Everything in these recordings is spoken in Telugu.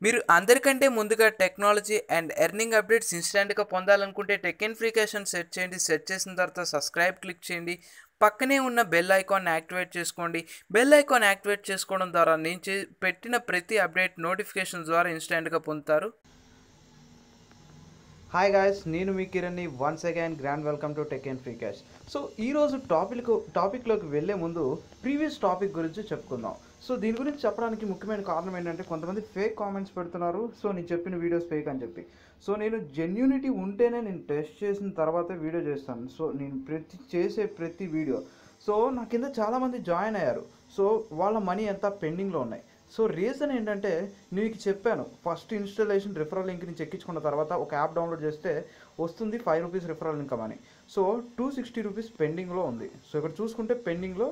మీరు అందరికంటే ముందుగా టెక్నాలజీ అండ్ ఎర్నింగ్ అప్డేట్స్ ఇన్స్టెంట్గా పొందాలనుకుంటే టెక్ అండ్ ఫ్రీకేషన్ సెట్ చేయండి. సెట్ చేసిన తర్వాత సబ్స్క్రైబ్ క్లిక్ చేయండి. పక్కనే ఉన్న బెల్ ఐకాన్ యాక్టివేట్ చేసుకోండి. బెల్ ఐకాన్ యాక్టివేట్ చేసుకోవడం ద్వారా నేను పెట్టిన ప్రతి అప్డేట్ నోటిఫికేషన్ ద్వారా ఇన్స్టెంట్గా పొందుతారు. హాయ్ గాయస్, నేను మీ కిరణ్ని once again grand welcome to tech and free cash. So ఈరోజు టాపిక్లోకి వెళ్ళే ముందు ప్రీవియస్ టాపిక్ గురించి చెప్పుకుందాం. సో దీని గురించి చెప్పడానికి ముఖ్యమైన కారణం ఏంటంటే కొంతమంది ఫేక్ కామెంట్స్ పెడుతున్నారు. సో నేను చెప్పిన వీడియోస్ ఫేక్ అని చెప్పి. సో నేను జెన్యూనిటీ ఉంటేనే నేను టెస్ట్ చేసిన తర్వాతే వీడియో చేస్తాను. సో నేను చేసే ప్రతి వీడియో సో నా కింద చాలామంది జాయిన్ అయ్యారు. సో వాళ్ళ మనీ అంతా పెండింగ్లో ఉన్నాయి. సో రీజన్ ఏంటంటే నీకు చెప్పాను, ఫస్ట్ ఇన్స్టాలేషన్ రిఫరల్ లింక్ నుంచి ఎక్కించుకున్న తర్వాత ఒక యాప్ డౌన్లోడ్ చేస్తే వస్తుంది ₹5 రిఫరల్ ఇన్కమ్ అని. సో ₹260 పెండింగ్లో ఉంది. సో ఇక్కడ చూసుకుంటే పెండింగ్లో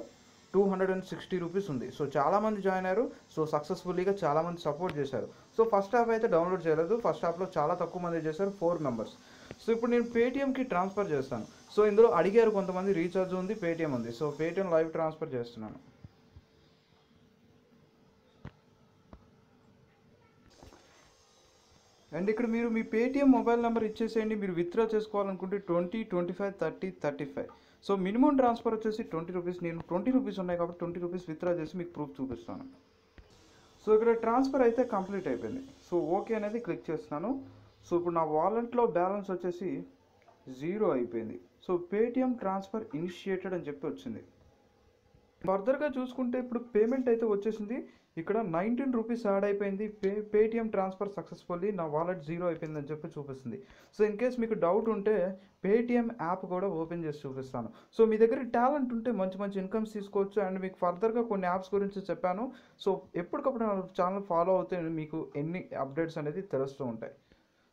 ₹260 ఉంది. సో చాలామంది జాయిన్ అయ్యారు. సో సక్సెస్ఫుల్లీగా చాలామంది సపోర్ట్ చేశారు. సో ఫస్ట్ యాప్ అయితే డౌన్లోడ్ చేయలేదు. ఫస్ట్ యాప్లో చాలా తక్కువ మంది చేశారు, 4 మెంబర్స్. సో ఇప్పుడు నేను పేటిఎంకి ట్రాన్స్ఫర్ చేస్తాను. సో ఇందులో అడిగారు కొంతమంది, రీఛార్జ్ ఉంది, పేటిఎం ఉంది. సో పేటిఎం లైవ్ ట్రాన్స్ఫర్ చేస్తున్నాను. అండ్ ఇక్కడ మీరు మీ పేటిఎం మొబైల్ నెంబర్ ఇచ్చేసేయండి. మీరు విత్డ్రా చేసుకోవాలనుకుంటే 20, 25, 30, 35. సో మినిమం ట్రాన్స్ఫర్ వచ్చేసి ₹20. నేను ₹20 ఉన్నాయి కాబట్టి ₹20 విత్డ్రా చేసి మీకు ప్రూఫ్ చూపిస్తాను. సో ఇక్కడ ట్రాన్స్ఫర్ అయితే కంప్లీట్ అయిపోయింది. సో ఓకే అనేది క్లిక్ చేస్తున్నాను. సో ఇప్పుడు నా వాలెట్లో బ్యాలెన్స్ వచ్చేసి 0 అయిపోయింది. సో పేటిఎం ట్రాన్స్ఫర్ ఇనిషియేటెడ్ అని చెప్పి వచ్చింది. ఫర్దర్గా చూసుకుంటే ఇప్పుడు పేమెంట్ అయితే వచ్చేసింది. ఇక్కడ ₹19 యాడ్ అయిపోయింది. పేటిఎం ట్రాన్స్ఫర్ సక్సెస్ఫుల్లీ, నా వాలెట్ 0 అయిపోయింది అని చెప్పి చూపిస్తుంది. సో ఇన్ కేస్ మీకు డౌట్ ఉంటే పేటిఎం యాప్ కూడా ఓపెన్ చేసి చూపిస్తాను. సో మీ దగ్గర టాలెంట్ ఉంటే మంచి మంచి ఇన్కమ్స్ తీసుకోవచ్చు. అండ్ మీకు ఫర్దర్గా కొన్ని యాప్స్ గురించి చెప్పాను. సో ఎప్పటికప్పుడు నా ఛానల్ ఫాలో అవుతే మీకు ఎన్ని అప్డేట్స్ అనేది తెలుస్తూ ఉంటాయి.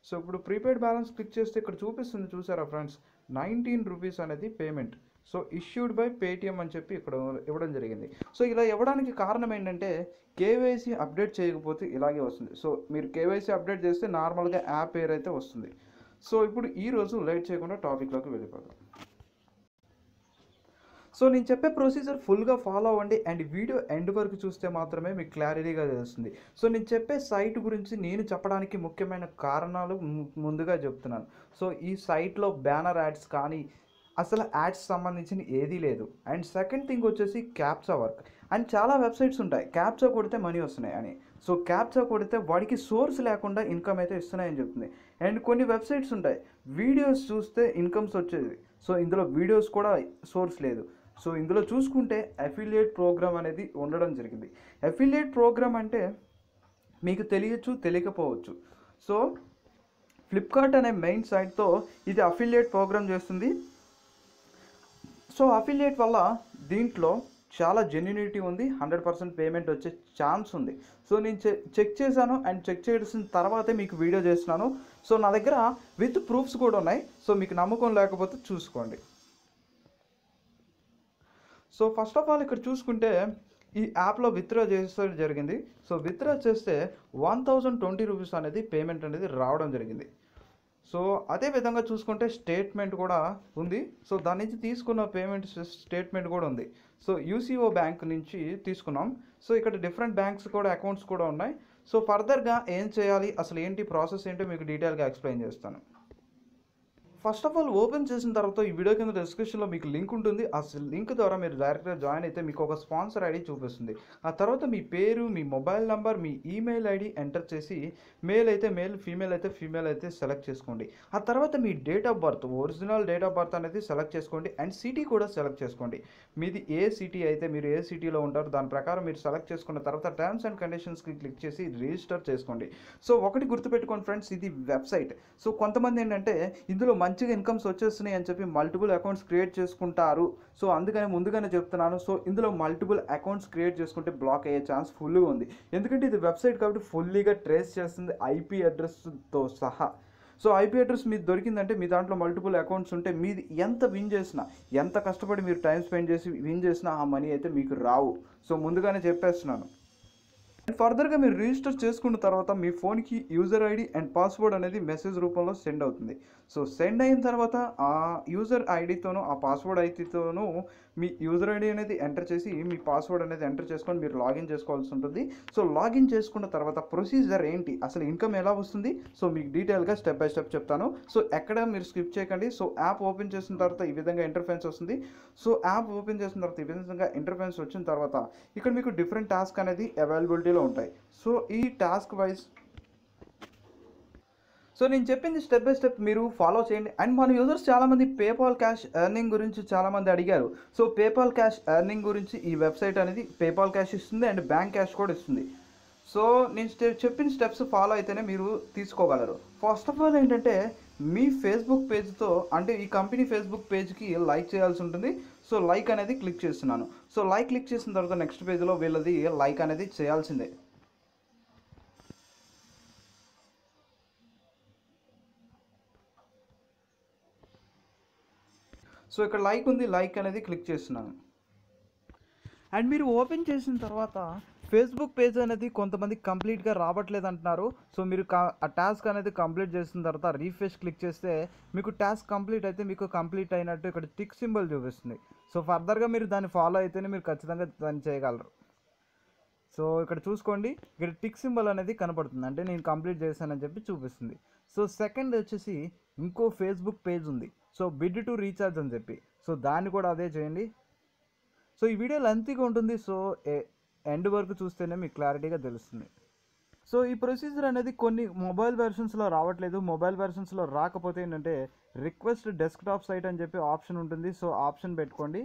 సో ఇప్పుడు ప్రీపెయిడ్ బ్యాలెన్స్ క్లిక్ చేస్తే ఇక్కడ చూపిస్తుంది, చూసారా ఫ్రెండ్స్, ₹19 అనేది payment. So issued by Paytm అని చెప్పి ఇక్కడ ఇవ్వడం జరిగింది. సో ఇలా ఇవ్వడానికి కారణం ఏంటంటే కేవైసీ అప్డేట్ చేయకపోతే ఇలాగే వస్తుంది. సో మీరు కేవైసీ అప్డేట్ చేస్తే నార్మల్గా యాప్ పేరు అయితే వస్తుంది. సో ఇప్పుడు ఈరోజు లేట్ చేయకుండా టాపిక్లోకి వెళ్ళిపోదాం. సో నేను చెప్పే ప్రొసీజర్ ఫుల్గా ఫాలో అవ్వండి. అండ్ వీడియో ఎండ్ వరకు చూస్తే మాత్రమే మీకు క్లారిటీగా తెలుస్తుంది. సో నేను చెప్పే సైట్ గురించి నేను చెప్పడానికి ముఖ్యమైన కారణాలు ముందుగా చెప్తున్నాను. సో ఈ సైట్లో బ్యానర్ యాడ్స్ కానీ అసలు యాడ్స్ సంబంధించిన ఏదీ లేదు. అండ్ సెకండ్ థింగ్ వచ్చేసి క్యాప్చా వర్క్. అండ్ చాలా వెబ్సైట్స్ ఉంటాయి క్యాప్చా కొడితే మనీ వస్తున్నాయి అని. సో క్యాప్చా కొడితే వాడికి సోర్స్ లేకుండా ఇన్కమ్ అయితే ఇస్తున్నాయని చెప్తుంది. అండ్ కొన్ని వెబ్సైట్స్ ఉంటాయి వీడియోస్ చూస్తే ఇన్కమ్స్ వచ్చేది. సో ఇందులో వీడియోస్ కూడా సోర్స్ లేదు. సో ఇందులో చూసుకుంటే అఫిలియేట్ ప్రోగ్రామ్ అనేది ఉండడం జరిగింది. అఫిలియేట్ ప్రోగ్రామ్ అంటే మీకు తెలియచ్చు, తెలియకపోవచ్చు. సో ఫ్లిప్కార్ట్ అనే మెయిన్ సైట్తో ఇది అఫిలియేట్ ప్రోగ్రామ్ చేస్తుంది. సో అఫిలియేట్ వల్ల దీంట్లో చాలా జెన్యూనిటీ ఉంది, 100% పేమెంట్ వచ్చే ఛాన్స్ ఉంది. సో నేను చెక్ చేశాను. అండ్ చెక్ చేసిన తర్వాతే మీకు వీడియో చేస్తున్నాను. సో నా దగ్గర విత్ ప్రూఫ్స్ కూడా ఉన్నాయి. సో మీకు నమ్మకం లేకపోతే చూసుకోండి. సో ఫస్ట్ ఆఫ్ ఆల్ ఇక్కడ చూసుకుంటే ఈ యాప్లో విత్డ్రా చేసే జరిగింది. సో విత్డ్రా చేస్తే ₹1020 అనేది పేమెంట్ అనేది రావడం జరిగింది. సో అదేవిధంగా చూసుకుంటే స్టేట్మెంట్ కూడా ఉంది. సో దాని నుంచి తీసుకున్న పేమెంట్ స్టేట్మెంట్ కూడా ఉంది. సో యూసీఓ బ్యాంక్ నుంచి తీసుకున్నాం. సో ఇక్కడ డిఫరెంట్ బ్యాంక్స్ కూడా అకౌంట్స్ కూడా ఉన్నాయి. సో ఫర్దర్గా ఏం చేయాలి, అసలు ఏంటి ప్రాసెస్ ఏంటో మీకు డీటెయిల్గా ఎక్స్ప్లెయిన్ చేస్తాను. ఫస్ట్ ఆఫ్ ఆల్ ఓపెన్ చేసిన తర్వాత ఈ వీడియో కింద డిస్క్రిప్షన్లో మీకు లింక్ ఉంటుంది. ఆ లింక్ ద్వారా మీరు డైరెక్ట్గా జాయిన్ అయితే మీకు ఒక స్పాన్సర్ ఐడి చూపిస్తుంది. ఆ తర్వాత మీ పేరు, మీ మొబైల్ నెంబర్, మీ ఈమెయిల్ ఐడి ఎంటర్ చేసి మేల్ అయితే మేల్, ఫీమేల్ అయితే ఫీమేల్ అయితే సెలెక్ట్ చేసుకోండి. ఆ తర్వాత మీ date of birth, original date of birth అనేది సెలెక్ట్ చేసుకోండి. అండ్ సిటీ కూడా సెలెక్ట్ చేసుకోండి. మీది ఏ సిటీ అయితే మీరు ఏ సిటీలో ఉంటారో దాని ప్రకారం మీరు సెలెక్ట్ చేసుకున్న తర్వాత టర్మ్స్ అండ్ కండిషన్స్కి క్లిక్ చేసి రిజిస్టర్ చేసుకోండి. సో ఒకటి గుర్తుపెట్టుకోండి ఫ్రెండ్స్, ఇది వెబ్సైట్. సో కొంతమంది ఏంటంటే ఇందులో మంచిగా ఇన్కమ్స్ వచ్చేస్తున్నాయి అని చెప్పి మల్టిపుల్ అకౌంట్స్ క్రియేట్ చేసుకుంటారు. సో అందుకని ముందుగానే చెప్తున్నాను. సో ఇందులో మల్టిపుల్ అకౌంట్స్ క్రియేట్ చేసుకుంటే బ్లాక్ అయ్యే ఛాన్స్ ఫుల్గా ఉంది. ఎందుకంటే ఇది వెబ్సైట్ కాబట్టి ఫుల్లీగా ట్రేస్ చేస్తుంది ఐపీ అడ్రస్తో సహా. సో ఐపీ అడ్రస్ మీకు దొరికిందంటే మీ దాంట్లో మల్టిపుల్ అకౌంట్స్ ఉంటే మీది ఎంత విన్ చేసినా, ఎంత కష్టపడి మీరు టైం స్పెండ్ చేసి విన్ చేసినా ఆ మనీ అయితే మీకు రావు. సో ముందుగానే చెప్పేస్తున్నాను. అండ్ ఫర్దర్గా మీరు రిజిస్టర్ చేసుకున్న తర్వాత మీ ఫోన్కి యూజర్ ఐడి అండ్ పాస్వర్డ్ అనేది మెసేజ్ రూపంలో సెండ్ అవుతుంది. సో సెండ్ అయిన తర్వాత ఆ యూజర్ ఐడితోనూ ఆ పాస్వర్డ్ ఐడితోనూ మీ యూజర్ ఐడి అనేది ఎంటర్ చేసి మీ పాస్వర్డ్ అనేది ఎంటర్ చేసుకొని మీరు లాగిన్ చేసుకోవాల్సి ఉంటుంది. సో లాగిన్ చేసుకున్న తర్వాత ప్రొసీజర్ ఏంటి, అసలు ఇన్కమ్ ఎలా వస్తుంది, సో మీకు డీటెయిల్గా స్టెప్ బై స్టెప్ చెప్తాను. సో ఎక్కడ మీరు స్కిప్ చేయకండి. సో యాప్ ఓపెన్ చేసిన తర్వాత ఈ విధంగా ఇంటర్ఫేస్ వస్తుంది. సో యాప్ ఓపెన్ చేసిన తర్వాత ఈ విధంగా ఇంటర్ఫేస్ వచ్చిన తర్వాత ఇక్కడ మీకు డిఫరెంట్ టాస్క్ అనేది అవైలబిలిటీలో ఉంటాయి. సో ఈ టాస్క్ వైజ్ సో నేను చెప్పింది స్టెప్ బై స్టెప్ మీరు ఫాలో చేయండి. అండ్ మన యూజర్స్ చాలామంది పేపాల్ క్యాష్ ఎర్నింగ్ గురించి చాలామంది అడిగారు. సో పేపాల్ క్యాష్ ఎర్నింగ్ గురించి ఈ వెబ్సైట్ అనేది పేపాల్ క్యాష్ ఇస్తుంది అండ్ బ్యాంక్ క్యాష్ కూడా ఇస్తుంది. సో నేను చెప్పిన స్టెప్స్ ఫాలో అయితేనే మీరు తీసుకోగలరు. ఫస్ట్ ఆఫ్ ఆల్ ఏంటంటే మీ ఫేస్బుక్ పేజ్తో అంటే ఈ కంపెనీ ఫేస్బుక్ పేజ్కి లైక్ చేయాల్సి ఉంటుంది. సో లైక్ అనేది క్లిక్ చేస్తున్నాను. సో లైక్ క్లిక్ చేసిన తర్వాత నెక్స్ట్ పేజ్లో వీళ్ళది లైక్ అనేది చేయాల్సిందే. సో ఇక్కడ లైక్ ఉంది, లైక్ అనేది క్లిక్ చేస్తున్నాను. అండ్ మీరు ఓపెన్ చేసిన తర్వాత ఫేస్బుక్ పేజ్ అనేది కొంతమంది కంప్లీట్గా రావట్లేదు అంటున్నారు. సో మీరు ఆ టాస్క్ అనేది కంప్లీట్ చేసిన తర్వాత రీఫ్రెష్ క్లిక్ చేస్తే మీకు టాస్క్ కంప్లీట్ అయితే మీకు కంప్లీట్ అయినట్టు ఇక్కడ టిక్ సింబల్ చూపిస్తుంది. సో ఫర్దర్గా మీరు దాన్ని ఫాలో అయితేనే మీరు ఖచ్చితంగా దాన్ని చేయగలరు. సో ఇక్కడ చూసుకోండి, ఇక్కడ టిక్ సింబల్ అనేది కనపడుతుంది, అంటే నేను కంప్లీట్ చేశానని చెప్పి చూపిస్తుంది. సో సెకండ్ వచ్చేసి ఇంకో ఫేస్బుక్ పేజ్ ఉంది. సో బిడ్ టు రీఛార్జ్ అని చెప్పి, సో దాన్ని కూడా అదే చేయండి. సో ఈ వీడియో లెంతీగా ఉంటుంది. సో ఎండ్ వరకు చూస్తేనే మీకు క్లారిటీగా తెలుస్తుంది. సో ఈ ప్రొసీజర్ అనేది కొన్ని మొబైల్ వెర్షన్స్లో రావట్లేదు. మొబైల్ వెర్షన్స్లో రాకపోతే ఏంటంటే రిక్వెస్ట్ డెస్క్టాప్ సైట్ అని చెప్పి ఆప్షన్ ఉంటుంది. సో ఆప్షన్ పెట్టుకోండి.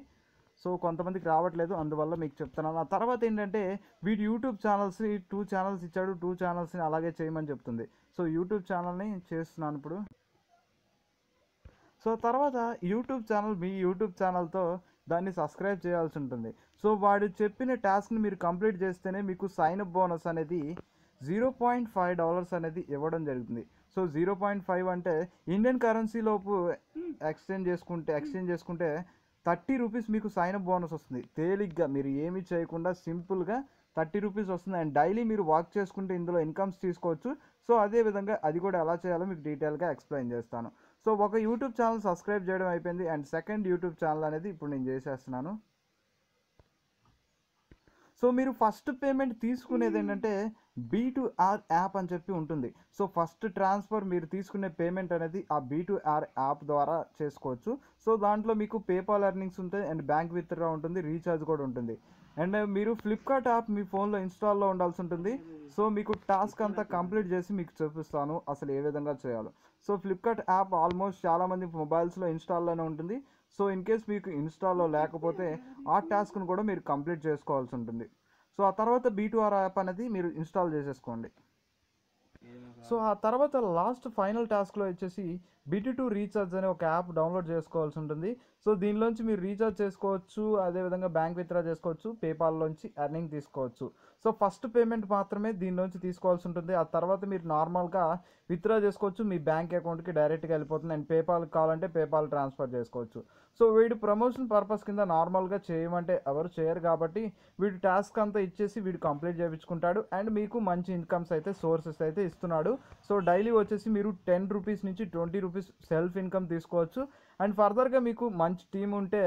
సో కొంతమందికి రావట్లేదు, అందువల్ల మీకు చెప్తున్నాను. ఆ తర్వాత ఏంటంటే వీడి యూట్యూబ్ ఛానల్స్ 2 ఛానల్స్ ఇచ్చాడు, 2 ఛానల్స్ని అలాగే చేయమని చెప్తుంది. సో యూట్యూబ్ ఛానల్ని చేస్తున్నాను ఇప్పుడు. సో తర్వాత యూట్యూబ్ ఛానల్ మీ యూట్యూబ్ ఛానల్తో దాన్ని సబ్స్క్రైబ్ చేయాల్సి ఉంటుంది. సో వాడు చెప్పిన టాస్క్ని మీరు కంప్లీట్ చేస్తేనే మీకు సైన్ అప్ బోనస్ అనేది $0.5 అనేది ఇవ్వడం జరుగుతుంది. సో 0.5 అంటే ఇండియన్ కరెన్సీలోపు ఎక్స్చేంజ్ చేసుకుంటే 30 రూపీస్ మీకు సైన్ అప్ బోనస్ వస్తుంది. తేలిగ్గా మీరు ఏమీ చేయకుండా సింపుల్గా 30 రూపీస్ వస్తుంది. అండ్ డైలీ మీరు వర్క్ చేసుకుంటే ఇందులో ఇన్కమ్స్ తీసుకోవచ్చు. సో అదేవిధంగా అది కూడా ఎలా చేయాలో మీకు డీటెయిల్గా ఎక్స్ప్లెయిన్ చేస్తాను. సో ఒక యూట్యూబ్ ఛానల్ సబ్స్క్రైబ్ చేయడం అయిపోయింది. అండ్ సెకండ్ యూట్యూబ్ ఛానల్ అనేది ఇప్పుడు నేను చేసేస్తున్నాను. సో మీరు ఫస్ట్ పేమెంట్ తీసుకునేది ఏంటంటే B2R యాప్ అని చెప్పి ఉంటుంది. సో ఫస్ట్ ట్రాన్స్ఫర్ మీరు తీసుకునే పేమెంట్ అనేది ఆ B2R యాప్ ద్వారా చేసుకోవచ్చు. సో దాంట్లో మీకు పేపాల్ ఎర్నింగ్స్ ఉంటాయి అండ్ బ్యాంక్ విత్డ్రా ఉంటుంది, రీఛార్జ్ కూడా ఉంటుంది. అండ్ మీరు ఫ్లిప్కార్ట్ యాప్ మీ ఫోన్లో ఇన్స్టాల్లో ఉండాల్సి ఉంటుంది. సో మీకు టాస్క్ అంతా కంప్లీట్ చేసి మీకు చూపిస్తాను అసలు ఏ విధంగా చేయాలో. సో ఫ్లిప్కార్ట్ యాప్ ఆల్మోస్ట్ చాలామంది మొబైల్స్లో ఇన్స్టాల్లోనే ఉంటుంది. సో ఇన్ కేస్ మీకు ఇన్స్టాల్లో లేకపోతే ఆ టాస్క్ను కూడా మీరు కంప్లీట్ చేసుకోవాల్సి ఉంటుంది. సో ఆ తర్వాత B2R యాప్ అనేది మీరు ఇన్స్టాల్ చేసేసుకోండి. సో ఆ తర్వాత లాస్ట్ ఫైనల్ టాస్క్లో వచ్చేసి బిడ్ టు రీఛార్జ్ అనే ఒక యాప్ డౌన్లోడ్ చేసుకోవాల్సి ఉంటుంది. సో దీనిలోంచి మీరు రీఛార్జ్ చేసుకోవచ్చు, అదేవిధంగా బ్యాంక్ విత్డ్రా చేసుకోవచ్చు, పేపాల్లోంచి ఎర్నింగ్ తీసుకోవచ్చు. సో ఫస్ట్ పేమెంట్ మాత్రమే దీనిలోంచి తీసుకోవాల్సి ఉంటుంది. ఆ తర్వాత మీరు నార్మల్గా విత్డ్రా చేసుకోవచ్చు, మీ బ్యాంక్ అకౌంట్కి డైరెక్ట్గా వెళ్ళిపోతుంది. అండ్ పేపాల్కి కావాలంటే పేపాల్ ట్రాన్స్ఫర్ చేసుకోవచ్చు. సో వీడు ప్రమోషన్ పర్పస్ కింద నార్మల్గా చేయమంటే ఎవరు చేయరు కాబట్టి వీడు టాస్క్ అంతా ఇచ్చేసి వీడు కంప్లీట్ చేయించుకుంటాడు. అండ్ మీకు మంచి ఇన్కమ్స్ అయితే సోర్సెస్ అయితే ఇస్తున్నాడు. సో డైలీ వచ్చేసి మీరు 10 రూపీస్ నుంచి 20 రూపీస్ సెల్ఫ్ ఇన్కమ్ తీసుకోవచ్చు. అండ్ ఫర్దర్గా మీకు మంచి టీం ఉంటే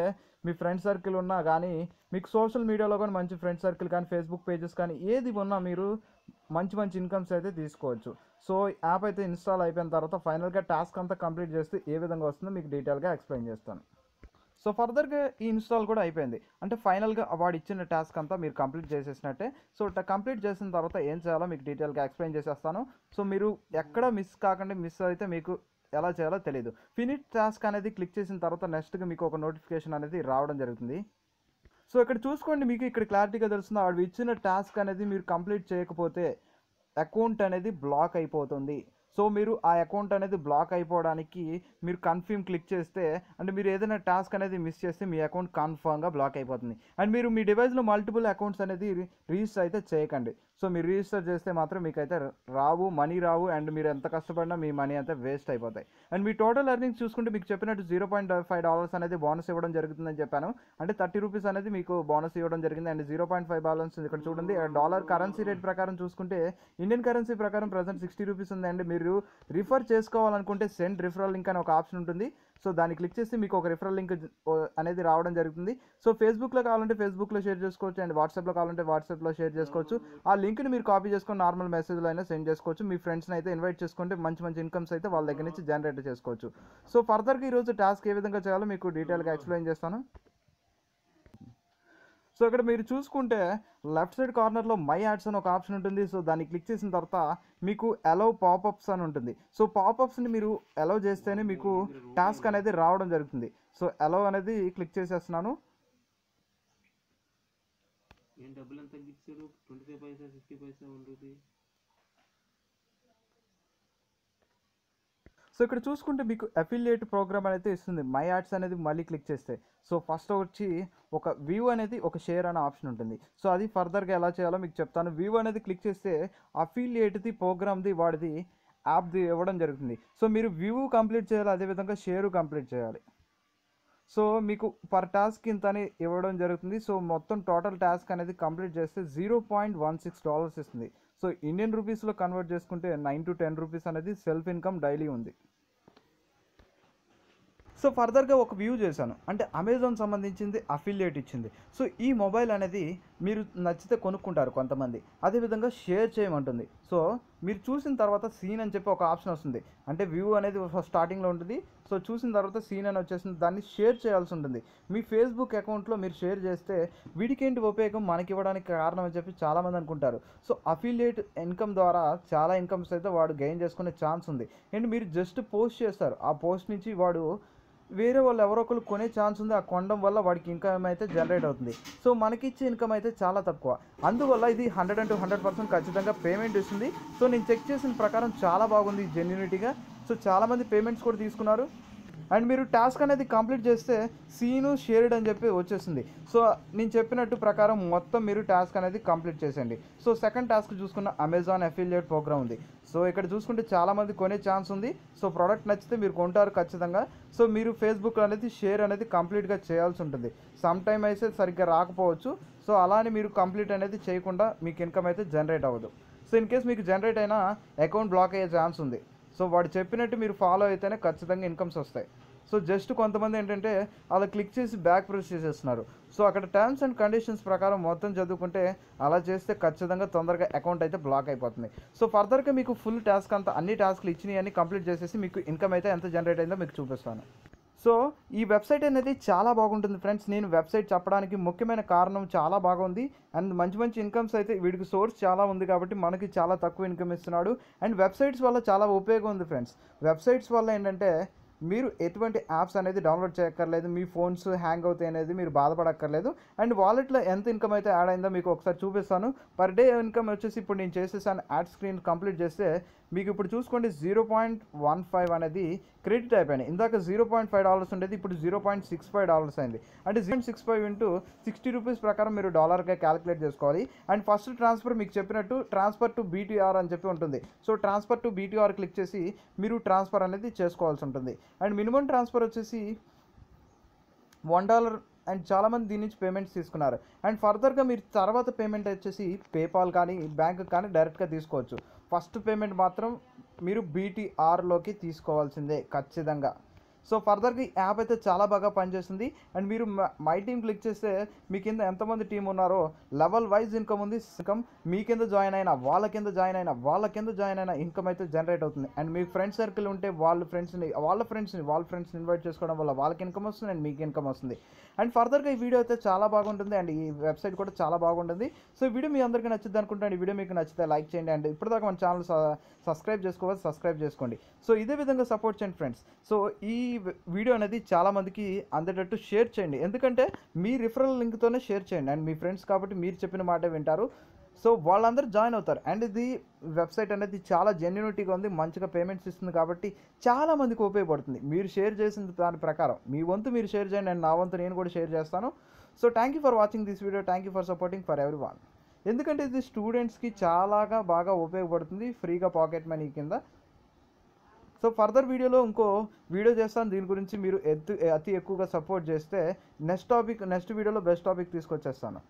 మీ ఫ్రెండ్ సర్కిల్ ఉన్నా కానీ, మీకు సోషల్ మీడియాలో కానీ మంచి ఫ్రెండ్ సర్కిల్ కానీ, ఫేస్బుక్ పేజెస్ కానీ ఏది ఉన్నా మీరు మంచి ఇన్కమ్స్ అయితే తీసుకోవచ్చు. సో యాప్ అయితే ఇన్స్టాల్ అయిపోయిన తర్వాత ఫైనల్గా టాస్క్ అంతా కంప్లీట్ చేస్తే ఏ విధంగా వస్తుందో మీకు డీటెయిల్గా ఎక్స్ప్లెయిన్ చేస్తాను. సో ఫర్దర్గా ఈ ఇన్స్టాల్ కూడా అయిపోయింది, అంటే ఫైనల్గా వాడు ఇచ్చిన టాస్క్ అంతా మీరు కంప్లీట్ చేసేసినట్టే. సో కంప్లీట్ చేసిన తర్వాత ఏం చేయాలో మీకు డీటెయిల్గా ఎక్స్ప్లెయిన్ చేసేస్తాను. సో మీరు ఎక్కడ మిస్ కాకుండా, మిస్ అయితే మీకు ఎలా చేయాలో తెలియదు. ఫినిష్ టాస్క్ అనేది క్లిక్ చేసిన తర్వాత నెక్స్ట్గా మీకు ఒక నోటిఫికేషన్ అనేది రావడం జరుగుతుంది. సో ఇక్కడ చూసుకోండి, మీకు ఇక్కడ క్లారిటీగా తెలుస్తుంది. వాడు ఇచ్చిన టాస్క్ అనేది మీరు కంప్లీట్ చేయకపోతే అకౌంట్ అనేది బ్లాక్ అయిపోతుంది. సో మీరు ఆ అకౌంట్ అనేది బ్లాక్ అయిపోవడానికి మీరు కన్ఫర్మ్ క్లిక్ చేస్తే, అంటే మీరు ఏదైనా టాస్క్ అనేది మిస్ చేస్తే మీ అకౌంట్ కన్ఫర్మ్గా బ్లాక్ అయిపోతుంది. అండ్ మీరు మీ డివైస్లో మల్టిపుల్ అకౌంట్స్ అనేది రిజిస్టర్ అయితే చేయకండి. సో మీరు రిజిస్టర్ చేస్తే మాత్రం మీకైతే రావు, మనీ రావు, అండ్ మీరు ఎంత కష్టపడినా మీ మనీ అంతా వేస్ట్ అయిపోతాయి. అండ్ మీ టోటల్ ఎర్నింగ్స్ చూసుకుంటే మీకు చెప్పినట్టు $0.5 అనేది బోనస్ ఇవ్వడం జరుగుతుందని చెప్పాను. అంటే $30 అనేది మీకు బోనస్ ఇవ్వడం జరిగింది. అండ్ 0.5 బ్యాలెన్స్ ఇక్కడ చూడండి. డాలర్ కరెన్సీ రేట్ ప్రకారం చూసుకుంటే ఇండియన్ కరెన్సీ ప్రకారం ప్రజెంట్ $60 ఉంది. అండ్ మీరు రిఫర్ చేసుకోవాలనుకుంటే సెండ్ రిఫరల్ లింక్ అనే ఒక ఆప్షన్ ఉంటుంది. సో దాన్ని క్లిక్ చేసి మీకు ఒక రిఫరల్ లింక్ అనేది రావడం జరుగుతుంది. సో ఫేస్బుక్లో కావాలంటే ఫేస్బుక్లో షేర్ చేసుకోవచ్చు, అండ్ వాట్సాప్లో కావాలంటే వాట్సాప్లో షేర్ చేసుకోవచ్చు. ఆ లింక్ని మీరు కాపీ చేసుకొని నార్మల్ మెసేజ్లో అయినా సెండ్ చేసుకోవచ్చు. మీ ఫ్రెండ్స్ని అయితే ఇన్వైట్ చేసుకుంటే మంచి మంచి ఇన్కమ్స్ అయితే వాళ్ళ దగ్గర నుంచి జనరేట్ చేసుకోవచ్చు. సో ఫర్దర్గా ఈరోజు టాస్క్ ఏ విధంగా చేయాలో మీకు డీటెయిల్గా ఎక్స్ప్లెయిన్ చేస్తాను. సో ఇక్కడ మీరు చూసుకుంటే లెఫ్ట్ సైడ్ కార్నర్లో మై యాడ్స్ అని ఒక ఆప్షన్ ఉంటుంది. సో దాన్ని క్లిక్ చేసిన తర్వాత మీకు అలౌ పాపప్స్ అని ఉంటుంది. సో పాపప్స్ని మీరు అలౌ చేస్తేనే మీకు టాస్క్ అనేది రావడం జరుగుతుంది. సో అలౌ అనేది క్లిక్ చేసేస్తున్నాను. సో ఇక్కడ చూసుకుంటే మీకు అఫిలియేట్ ప్రోగ్రామ్ అనేది ఇస్తుంది. మై యాడ్స్ అనేది మళ్ళీ క్లిక్ చేస్తే సో ఫస్ట్ వచ్చి ఒక వ్యూ అనేది ఒక షేర్ అనే ఆప్షన్ ఉంటుంది. సో అది ఫర్దర్గా ఎలా చేయాలో మీకు చెప్తాను. వ్యూ అనేది క్లిక్ చేస్తే అఫిలియేట్ది ప్రోగ్రామ్ది వాడిది యాప్ది ఇవ్వడం జరుగుతుంది. సో మీరు వ్యూ కంప్లీట్ చేయాలి, అదేవిధంగా షేరు కంప్లీట్ చేయాలి. సో మీకు పర్ టాస్క్ ఇంత అని ఇవ్వడం జరుగుతుంది. సో మొత్తం టోటల్ టాస్క్ అనేది కంప్లీట్ చేస్తే $0.16 ఇస్తుంది. సో ఇండియన్ రూపీస్లో కన్వర్ట్ చేసుకుంటే $9 to $10 అనేది సెల్ఫ్ ఇన్కమ్ డైలీ ఉంది. సో ఫర్దర్గా ఒక వ్యూ చేశాను, అంటే అమెజాన్ సంబంధించింది అఫిలియేట్ ఇచ్చింది. సో ఈ మొబైల్ అనేది మీరు నచ్చితే కొనుక్కుంటారు కొంతమంది, అదేవిధంగా షేర్ చేయమంటుంది. సో మీరు చూసిన తర్వాత సీన్ అని చెప్పి ఒక ఆప్షన్ వస్తుంది. అంటే వ్యూ అనేది స్టార్టింగ్లో ఉంటుంది. సో చూసిన తర్వాత సీన్ అని వచ్చేసింది, దాన్ని షేర్ చేయాల్సి ఉంటుంది. మీ ఫేస్బుక్ అకౌంట్లో మీరు షేర్ చేస్తే వీడికేంటి ఉపయోగం, మనకి ఇవ్వడానికి కారణం అని చెప్పి చాలామంది అనుకుంటారు. సో అఫిలియేట్ ఇన్కమ్ ద్వారా చాలా ఇన్కమ్స్ అయితే వాడు గెయిన్ చేసుకునే ఛాన్స్ ఉంది. అండ్ మీరు జస్ట్ పోస్ట్ చేస్తారు, ఆ పోస్ట్ నుంచి వాడు వేరే వాళ్ళు ఎవరో ఒకరు కొనే ఛాన్స్ ఉంది. ఆ కొనడం వల్ల వాడికి ఇన్కమ్ అయితే జనరేట్ అవుతుంది. సో మనకిచ్చే ఇన్కమ్ అయితే చాలా తక్కువ. అందువల్ల ఇది 100% ఖచ్చితంగా పేమెంట్ ఇస్తుంది. సో నేను చెక్ చేసిన ప్రకారం చాలా బాగుంది జెన్యూనిటీగా. సో చాలామంది పేమెంట్స్ కూడా తీసుకున్నారు. అండ్ మీరు టాస్క్ అనేది కంప్లీట్ చేస్తే సీను షేర్డ్ అని చెప్పి వచ్చేసింది. సో నేను చెప్పినట్టు ప్రకారం మొత్తం మీరు టాస్క్ అనేది కంప్లీట్ చేసేయండి. సో సెకండ్ టాస్క్ చూసుకున్న అమెజాన్ అఫిలియేట్ ప్రోగ్రామ్ ఉంది. సో ఇక్కడ చూసుకుంటే చాలామంది కొనే ఛాన్స్ ఉంది. సో ప్రోడక్ట్ నచ్చితే మీరు కొంటారు ఖచ్చితంగా. సో మీరు ఫేస్బుక్ అనేది షేర్ అనేది కంప్లీట్గా చేయాల్సి ఉంటుంది. సమ్ టైమ్ అయితే సరిగ్గా రాకపోవచ్చు. సో అలానే మీరు కంప్లీట్ అనేది చేయకుండా మీకు ఇన్కమ్ అయితే జనరేట్ అవ్వదు. సో ఇన్ కేస్ మీకు జనరేట్ అయినా అకౌంట్ బ్లాక్ అయ్యే ఛాన్స్ ఉంది. సో వాడు చెప్పినట్టు మీరు ఫాలో అయితేనే ఖచ్చితంగా ఇన్కమ్స్ వస్తాయి. సో జస్ట్ కొంతమంది ఏంటంటే అలా క్లిక్ చేసి బ్యాక్ ప్రెస్ చేసేస్తున్నారు. సో అక్కడ టర్మ్స్ అండ్ కండిషన్స్ ప్రకారం మొత్తం చదువుకుంటే అలా చేస్తే ఖచ్చితంగా తొందరగా అకౌంట్ అయితే బ్లాక్ అయిపోతుంది. సో ఫర్దర్గా మీకు ఫుల్ టాస్క్ అంతా అన్ని టాస్క్లు ఇచ్చినాయి అన్ని కంప్లీట్ చేసేసి మీకు ఇన్కమ్ అయితే ఎంత జనరేట్ అయిందో మీకు చూపిస్తాను. సో ఈ వెబ్సైట్ అనేది చాలా బాగుంటుంది ఫ్రెండ్స్. నేను వెబ్సైట్ చెప్పడానికి ముఖ్యమైన కారణం చాలా బాగుంది. అండ్ మంచి మంచి ఇన్కమ్స్ అయితే వీడికి సోర్స్ చాలా ఉంది కాబట్టి మనకి చాలా తక్కువ ఇన్కమ్ ఇస్తున్నాడు. అండ్ వెబ్సైట్స్ వల్ల చాలా ఉపయోగం ఉంది ఫ్రెండ్స్. వెబ్సైట్స్ వల్ల ఏంటంటే మీరు ఎటువంటి యాప్స్ అనేది డౌన్లోడ్ చేయక్కర్లేదు, మీ ఫోన్స్ హ్యాంగ్ అవుతాయి అనేది మీరు బాధపడక్కర్లేదు. అండ్ వాలెట్లో ఎంత ఇన్కమ్ అయితే యాడ్ అయిందో మీకు ఒకసారి చూపిస్తాను. పర్ డే ఇన్కమ్ వచ్చేసి ఇప్పుడు నేను చేసేసాను. యాడ్ స్క్రీన్ కంప్లీట్ చేస్తే మీకు ఇప్పుడు చూసుకోండి 0.15 అనేది క్రెడిట్ అయిపోయినాయి. ఇందాక $0.5 ఉండేది, ఇప్పుడు $0.65 అయింది. అంటే 0.65 ఇంటూ $60 ప్రకారం మీరు డాలర్గా క్యాలిక్యులేట్ చేసుకోవాలి. అండ్ ఫస్ట్ ట్రాన్స్ఫర్ మీకు చెప్పినట్టు ట్రాన్స్ఫర్ టు BTR అని చెప్పి ఉంటుంది. So transfer to BTR click చేసి మీరు ట్రాన్స్ఫర్ అనేది చేసుకోవాల్సి ఉంటుంది. అండ్ మినిమం ట్రాన్స్ఫర్ వచ్చేసి $1. అండ్ చాలామంది దీని నుంచి పేమెంట్స్ తీసుకున్నారు. అండ్ ఫర్దర్గా మీరు తర్వాత పేమెంట్ వచ్చేసి పేపాల్ కానీ బ్యాంక్ కానీ డైరెక్ట్గా తీసుకోవచ్చు. ఫస్ట్ పేమెంట్ మాత్రం మీరు BTRలోకి తీసుకోవాల్సిందే ఖచ్చితంగా. సో ఫర్దర్గా ఈ యాప్ అయితే చాలా బాగా పనిచేస్తుంది. అండ్ మీరు మై టీమ్ క్లిక్ చేస్తే మీ కింద ఎంతమంది టీం ఉన్నారో లెవెల్ వైజ్ ఇన్కమ్ ఉంది. ఇన్కమ్ మీ కింద జాయిన్ అయినా వాళ్ళ కింద జాయిన్ అయినా ఇన్కమ్ అయితే జనరేట్ అవుతుంది. అండ్ మీ ఫ్రెండ్ సర్కిల్ ఉంటే వాళ్ళ ఫ్రెండ్స్ని ఇన్వైట్ చేసుకోవడం వల్ల వాళ్ళకి ఇన్కమ్ వస్తుంది అండ్ మీకు ఇన్కమ్ వస్తుంది. అండ్ ఫర్దర్గా ఈ వీడియో అయితే చాలా బాగుంటుంది అండ్ ఈ వెబ్సైట్ కూడా చాలా బాగుంటుంది. సో ఈ వీడియో మీ అందరికీ నచ్చుద్ది అనుకుంటాను. ఈ వీడియో మీకు నచ్చితే లైక్ చేయండి. అండ్ ఇప్పటిదాకా మన ఛానల్ సబ్స్క్రైబ్ చేసుకోండి. సో ఇదే విధంగా సపోర్ట్ చేయండి ఫ్రెండ్స్. సో ఈ వీడియో అనేది చాలామందికి అందేటట్టు షేర్ చేయండి. ఎందుకంటే మీ రిఫరల్ లింక్తోనే షేర్ చేయండి. అండ్ మీ ఫ్రెండ్స్ కాబట్టి మీరు చెప్పిన మాటే వింటారు. సో వాళ్ళందరూ జాయిన్ అవుతారు. అండ్ ఇది వెబ్సైట్ అనేది చాలా జెన్యూనిటీగా ఉంది, మంచిగా పేమెంట్స్ ఇస్తుంది కాబట్టి చాలామందికి ఉపయోగపడుతుంది. మీరు షేర్ చేసిన దాని ప్రకారం మీ వంతు మీరు షేర్ చేయండి. అండ్ నా వంతు నేను కూడా షేర్ చేస్తాను. So thank you for watching this video. Thank you for supporting for everyone. ఎందుకంటే ఇది స్టూడెంట్స్కి చాలా బాగా ఉపయోగపడుతుంది ఫ్రీగా పాకెట్ మనీ కింద. సో ఫర్దర్ వీడియోలో ఇంకో వీడియో చేస్తాను దీని గురించి. మీరు అతి ఎక్కువగా సపోర్ట్ చేస్తే నెక్స్ట్ వీడియోలో బెస్ట్ టాపిక్ తీసుకొచ్చేస్తాను.